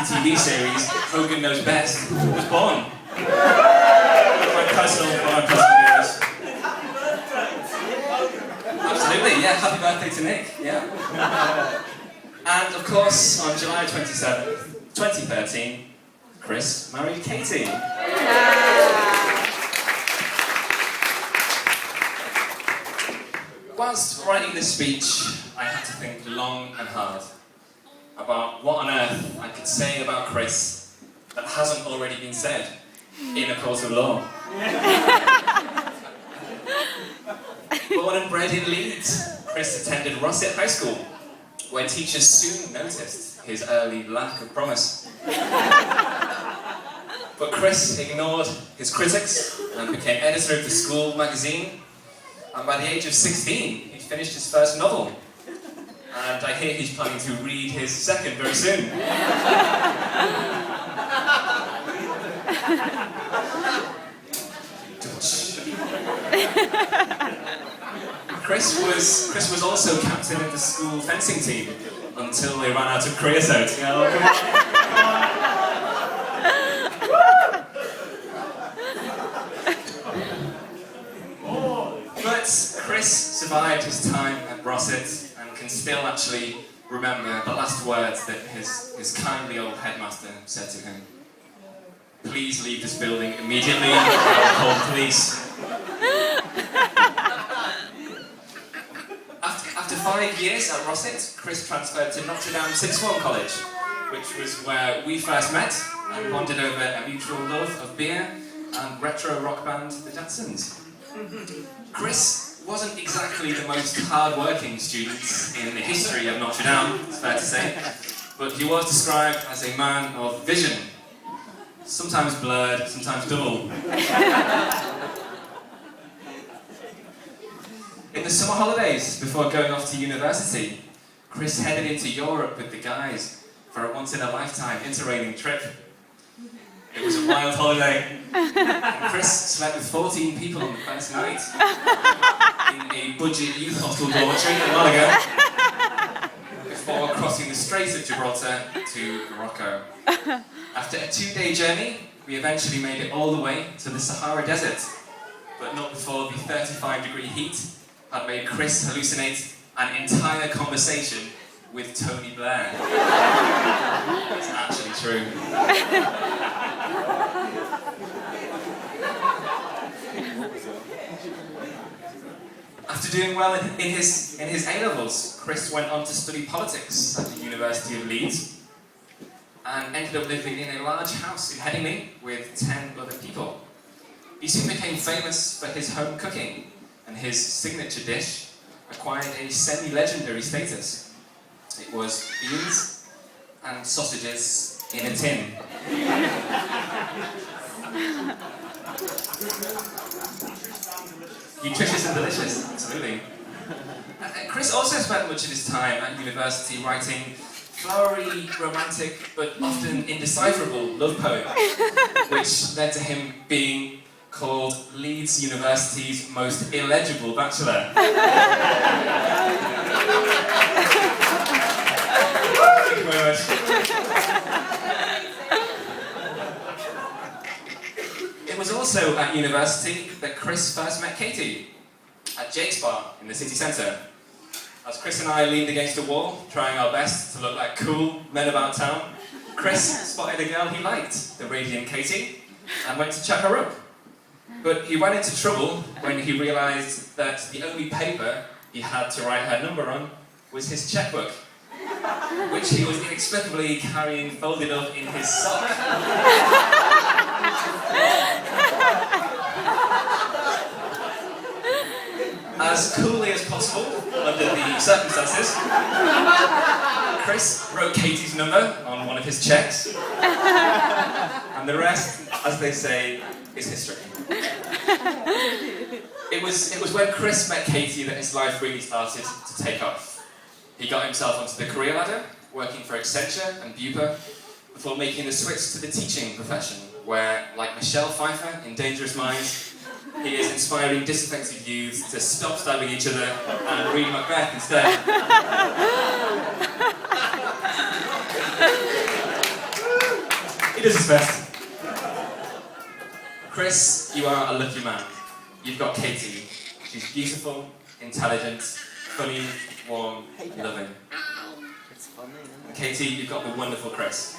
TV series Hogan Knows Best was born. My personal views. Absolutely, yeah, happy birthday to Nick, yeah. And of course, on July 27th, 2013, Chris married Katie. Whilst writing this speech, I had to think long and hard about what on earth I could say about Chris that hasn't already been said in a court of law. Born and bred in Leeds, Chris attended Rossett High School, where teachers soon noticed his early lack of promise. But Chris ignored his critics and became editor of the school magazine. And by the age of 16, he'd finished his first novel. And I hear he's planning to read his second very soon. Chris was also captain of the school fencing team until they ran out of creosote. But Chris survived his time at Rossett and can still actually remember the last words that his kindly old headmaster said to him. "Please leave this building immediately, or I'll call the police." After 5 years at Rossett, Chris transferred to Notre Dame Sixth Form College, which was where we first met and bonded over a mutual love of beer and retro rock band The Jacksons. Chris wasn't exactly the most hard-working student in the history of Notre Dame, it's fair to say, but he was described as a man of vision, sometimes blurred, sometimes double. In the summer holidays, before going off to university, Chris headed into Europe with the guys for a once-in-a-lifetime interrailing trip. It was a wild holiday, and Chris slept with 14 people on the first night in a budget youth hostel dormitory in Malaga before crossing the Strait of Gibraltar to Morocco. After a 2-day journey, we eventually made it all the way to the Sahara Desert, but not before the 35-degree heat had made Chris hallucinate an entire conversation with Tony Blair. It's actually true. After doing well in his A-levels, Chris went on to study politics at the University of Leeds and ended up living in a large house in Headingley with 10 other people. He soon became famous for his home cooking, and his signature dish acquired a semi-legendary status. It was beans and sausages in a tin. Nutritious and delicious, absolutely. Chris also spent much of his time at university writing flowery, romantic, but often indecipherable love poems, which led to him being called Leeds University's most illegible bachelor. Thank you very much. It was also at university that Chris first met Katie, at Jake's Bar in the city centre. As Chris and I leaned against a wall, trying our best to look like cool men about town, Chris spotted a girl he liked, the radiant Katie, and went to chat her up. But he went into trouble when he realised that the only paper he had to write her number on was his chequebook, which he was inexplicably carrying folded up in his sock. As coolly as possible, under the circumstances, Chris wrote Katie's number on one of his checks, and the rest, as they say, is history. It was when Chris met Katie that his life really started to take off. He got himself onto the career ladder, working for Accenture and Bupa, before making the switch to the teaching profession, where, like Michelle Pfeiffer in Dangerous Minds, he is inspiring disaffected youth to stop stabbing each other and read Macbeth instead. does his best. Chris, you are a lucky man. You've got Katie. She's beautiful, intelligent, funny, warm, loving. It's funny, isn't it? Katie, you've got the wonderful Chris.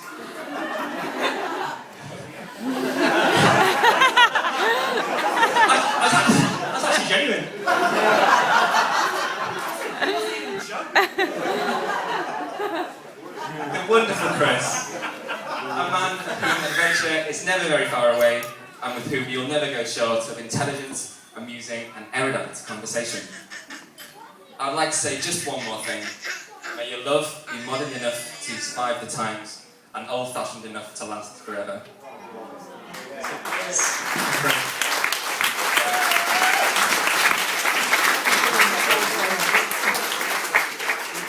That's actually genuine. The wonderful Chris. A man for whom adventure is never very far away, and with whom you'll never go short of intelligent, amusing, and erudite conversation. I'd like to say just one more thing. May your love be modern enough to survive the times, and old-fashioned enough to last forever.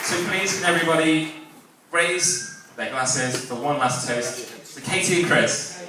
So please, can everybody raise their glasses for one last toast to Katie and Chris.